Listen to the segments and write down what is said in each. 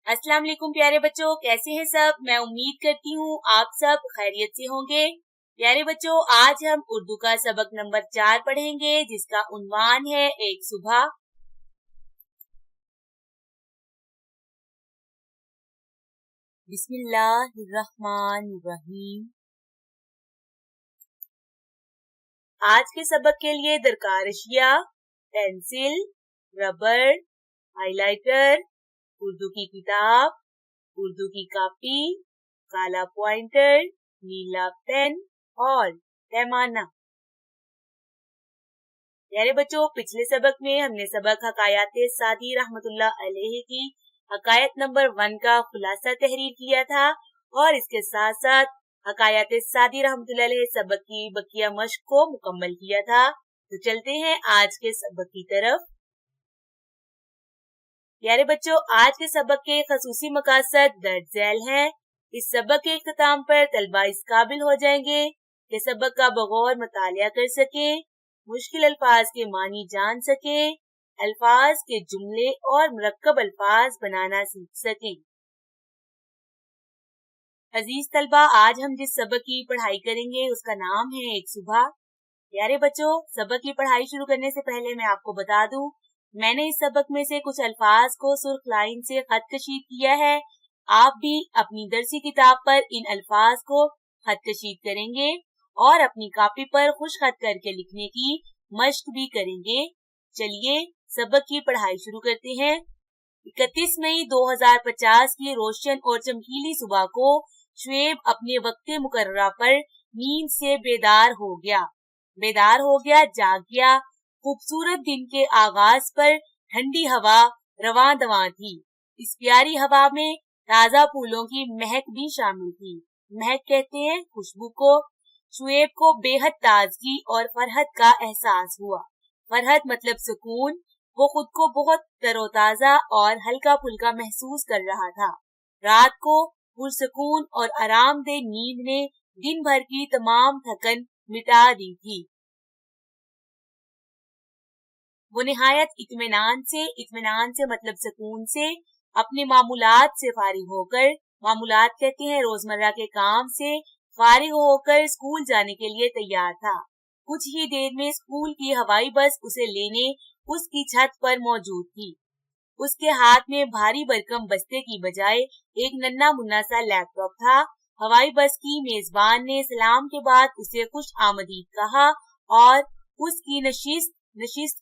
अस्सलाम वालेकुम प्यारे बच्चों, कैसे हैं सब। मैं उम्मीद करती हूँ आप सब खैरियत से होंगे। प्यारे बच्चों, आज हम उर्दू का सबक नंबर 4 पढ़ेंगे, जिसका उन्वान है एक सुबह। बिस्मिल्लाहिर्रहमानिर्रहीम। आज के सबक के लिए दरकार अशिया पेंसिल, रबर, हाइलाइटर, उर्दू की किताब, उर्दू की कॉपी, काला पॉइंटर, नीला पेन और पैमाना। प्यारे बच्चों, पिछले सबक में हमने सबक हकायात सादी रहमतुल्लाह अलैहि की हकायत नंबर 1 का खुलासा तहरीर किया था और इसके साथ साथ हकायात सादी रहमतुल्लाह अलैहि सबक की बकिया मश्क को मुकम्मल किया था। तो चलते हैं आज के सबक की तरफ। प्यारे बच्चों, आज के सबक के खसूसी मकासद दर्ज झैल हैं। इस सबक के इख्तिताम पर तलबा इस काबिल हो जाएंगे कि सबक का बगौर मुतालिया कर सके, मुश्किल अल्फाज के मानी जान सके, अल्फाज के जुमले और मुरक्कब अल्फाज बनाना सीख सके। अजीज तलबा, आज हम जिस सबक की पढ़ाई करेंगे उसका नाम है एक सुबह। प्यारे बच्चों, सबक की पढ़ाई शुरू करने से पहले मैं आपको बता दूं, मैंने इस सबक में से कुछ अल्फाज को सुर्ख लाइन से खत कशीद किया है। आप भी अपनी दरसी किताब पर इन अल्फाज को खत कशीद करेंगे और अपनी कॉपी पर खुश खत करके लिखने की मश्क भी करेंगे। चलिए सबक की पढ़ाई शुरू करते हैं। 31 मई 2050 की रोशन और चमकीली सुबह को शुएब अपने वक्त मुकर्ररा पर नींद से बेदार हो गया, जाग गया। खूबसूरत दिन के आगाज पर ठंडी हवा रवां दवां थी। इस प्यारी हवा में ताजा फूलों की महक भी शामिल थी। महक कहते हैं खुशबू को। शुएब को बेहद ताजगी और फरहत का एहसास हुआ। फरहत मतलब सुकून। वो खुद को बहुत तरोताजा और हल्का फुल्का महसूस कर रहा था। रात को पुरसुकून और आरामदेह नींद ने दिन भर की तमाम थकन मिटा दी थी। वो निहायत इत्मीनान से मतलब सुकून से अपने मामूलात से फारिग होकर, मामूलात कहते हैं रोजमर्रा के काम से फारिग होकर स्कूल जाने के लिए तैयार था। कुछ ही देर में स्कूल की हवाई बस उसे लेने उसकी छत पर मौजूद थी। उसके हाथ में भारी भरकम बस्ते की बजाय एक नन्ना मुन्ना सा लैपटॉप था। हवाई बस की मेजबान ने सलाम के बाद उसे खुश आमदीद कहा और उसकी नशिस्त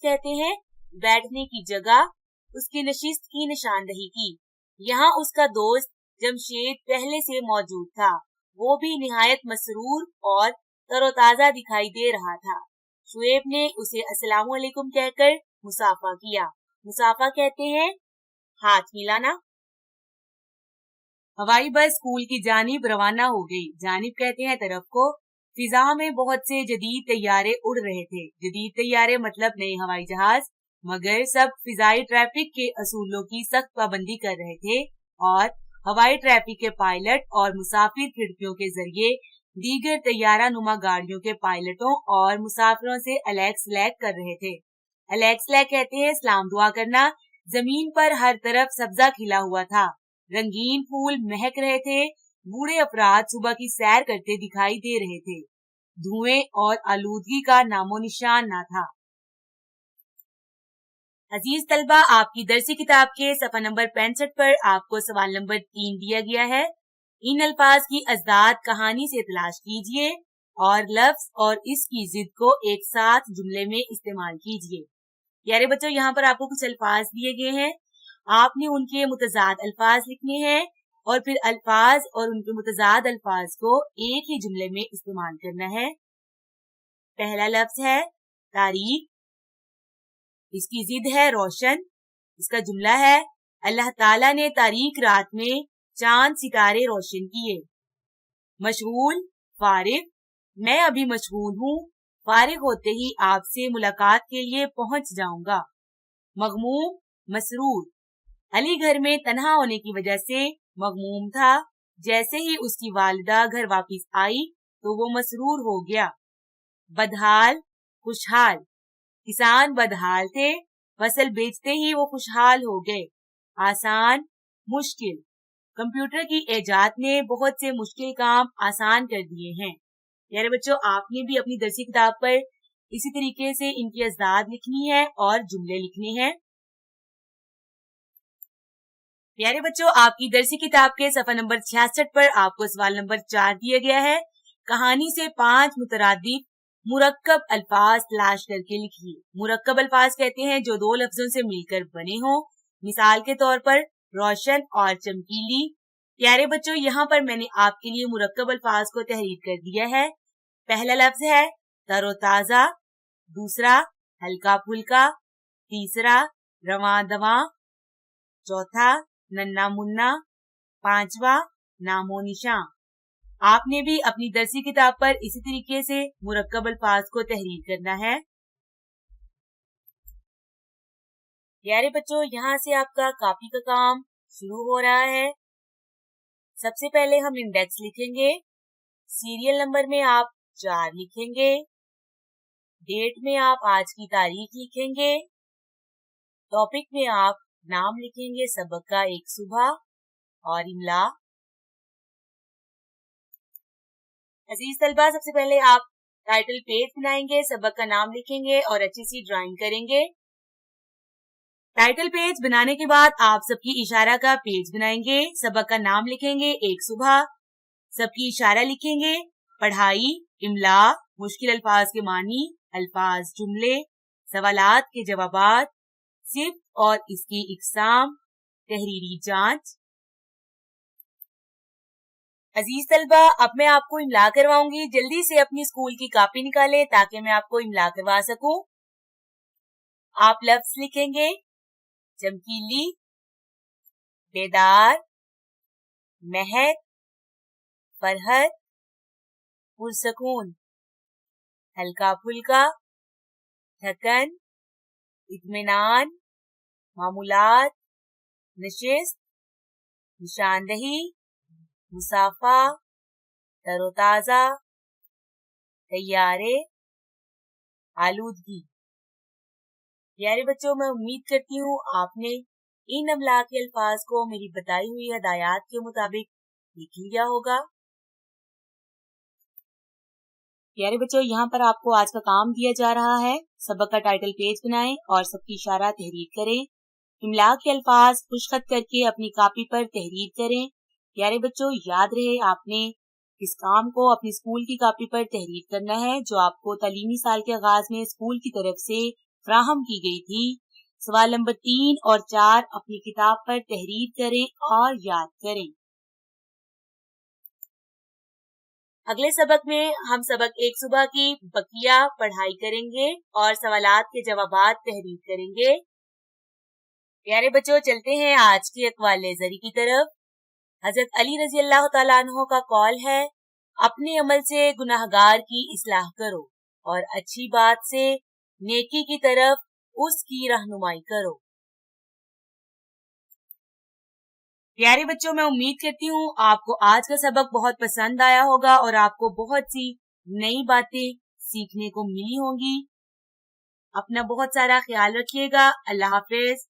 कहते हैं बैठने की जगह, उसकी नशिस्त की निशानदही की। यहाँ उसका दोस्त जमशेद पहले से मौजूद था। वो भी निहायत मसरूर और तरोताजा दिखाई दे रहा था। शुएब ने उसे अस्सलाम वालेकुम कहकर मुसाफा किया। मुसाफा कहते हैं हाथ मिलाना। हवाई बस स्कूल की जानिब रवाना हो गई। जानिब कहते हैं तरफ को। फिजा में बहुत से जदीद तैयारे उड़ रहे थे। जदीद तैयारे मतलब नए हवाई जहाज, मगर सब फिजाई ट्रैफिक के असूलों की सख्त पाबंदी कर रहे थे और हवाई ट्रैफिक के पायलट और मुसाफिर खिड़कियों के जरिए दीगर तैयारा नुमा गाड़ियों के पायलटों और मुसाफिरों से अलैक सलैक कर रहे थे। अलैक सलैक कहते हैं सलाम दुआ करना। जमीन पर हर तरफ सब्जा खिला हुआ था। रंगीन फूल महक रहे थे। बूढ़े अफराद सुबह की सैर करते दिखाई दे रहे थे। धुएं और आलूदगी का नामो निशान न था। अजीज तलबा, आपकी दरसी किताब के सफा नंबर 65 पर आपको सवाल नंबर 3 दिया गया है। इन अल्फाज की अजदाद कहानी से तलाश कीजिए और लफ्ज और इसकी जिद को एक साथ जुमले में इस्तेमाल कीजिए। प्यारे बच्चों, यहाँ पर आपको कुछ अल्फाज दिए गए हैं। आपने उनके मुतजाद अल्फाज लिखने हैं और फिर अल्फाज और उनके मुतजाद अल्फाज को एक ही जुमले में इस्तेमाल करना है। पहला लफ्ज है तारीख, इसकी जिद है रोशन। इसका जुमला है अल्लाह ताला ने तारीख रात में चांद सितारे रोशन किए। मशगूल, फारिग, मैं अभी मशगूल हूँ, फारिग होते ही आपसे मुलाकात के लिए पहुंच जाऊंगा। मगमूम, मसरूर, अली घर में तन्हा होने की वजह से मगमूम था। जैसे ही उसकी वालिदा घर वापस आई तो वो मसरूर हो गया। बदहाल, खुशहाल, किसान बदहाल थे, फसल बेचते ही वो खुशहाल हो गए। आसान, मुश्किल। कंप्यूटर की इजाद ने बहुत से मुश्किल काम आसान कर दिए हैं। प्यारे बच्चों, आपने भी अपनी दरसी किताब पर इसी तरीके से इनकी अज़दाद लिखनी है और जुमले लिखने हैं। प्यारे बच्चों, आपकी दरसी किताब के सफ़ा नंबर 66 पर आपको सवाल नंबर 4 दिया गया है। कहानी से 5 मुतरादिफ मुरक्कब अल्फाज तलाश करके लिखिए। मुरक्कब अल्फाज कहते हैं जो 2 लफ्जों से मिलकर बने हों। मिसाल के तौर पर रोशन और चमकीली। प्यारे बच्चों, यहाँ पर मैंने आपके लिए मुरक्कब अल्फाज को तहरीर कर दिया है। पहला लफ्ज है तरोताजा, दूसरा हल्का फुल्का, तीसरा रवां दवां, चौथा नन्ना मुन्ना, पांचवा नामो निशां। आपने भी अपनी दरसी किताब पर इसी तरीके से मुरक्कब अल्फाज को तहरीर करना है। प्यारे बच्चों, यहाँ से आपका कॉपी का काम शुरू हो रहा है। सबसे पहले हम इंडेक्स लिखेंगे। सीरियल नंबर में आप 4 लिखेंगे। डेट में आप आज की तारीख लिखेंगे। टॉपिक में आप नाम लिखेंगे सबक का एक सुबह और इमला। अजीज तलबा, सबसे पहले आप टाइटल पेज बनाएंगे, सबक का नाम लिखेंगे और अच्छी सी ड्राइंग करेंगे। टाइटल पेज बनाने के बाद आप सबकी इशारा का पेज बनाएंगे, सबक का नाम लिखेंगे एक सुबह, सबकी इशारा लिखेंगे, पढ़ाई, इमला, मुश्किल अल्फाज के मानी, अल्फाज जुमले, सवालात के जवाबात, सिर्फ और इसकी इकसाम, तहरीरी जांच। अजीज तलबा, अब मैं आपको इमला करवाऊंगी। जल्दी से अपनी स्कूल की कॉपी निकालें ताकि मैं आपको इमला करवा सकूं। आप लफ्ज लिखेंगे चमकीली, बेदार, महक, फरहत, पुरसकून, हल्का फुल्का, थकन, इत्मीनान, मामूलात, नशिस्त, निशानदही, मुसाफा, तरोताजा, तैयारे, आलूदगी। प्यारे बच्चों, मैं उम्मीद करती हूँ आपने इन अमला के अल्फाज को मेरी बताई हुई हदायत के मुताबिक लिख लिया होगा। प्यारे बच्चों, यहाँ पर आपको आज का काम दिया जा रहा है। सबक का टाइटल पेज बनाएं और सबकी इशारा तहरीर करें। इमला के अल्फाज खुशखत करके अपनी कॉपी पर तहरीर करें। प्यारे बच्चों, याद रहे आपने इस काम को अपनी स्कूल की कॉपी पर तहरीर करना है जो आपको तालीमी साल के आगाज में स्कूल की तरफ से फ्राहम की गई थी। सवाल नंबर 3 और 4 अपनी किताब पर तहरीर करें और याद करें। अगले सबक में हम सबक एक सुबह की बकिया पढ़ाई करेंगे और सवालात के जवाबात तहरीर करेंगे। प्यारे बच्चों, चलते हैं आज की अक़वाले ज़री की तरफ। हजरत अली रज़ी अल्लाह तआला अन्हो का कौल है, अपने अमल से गुनाहगार की इस्लाह करो और अच्छी बात से नेकी की तरफ उसकी रहनुमाई करो। प्यारे बच्चों, मैं उम्मीद करती हूँ आपको आज का सबक बहुत पसंद आया होगा और आपको बहुत सी नई बातें सीखने को मिली होंगी। अपना बहुत सारा ख्याल रखिएगा। अल्लाह हाफिज।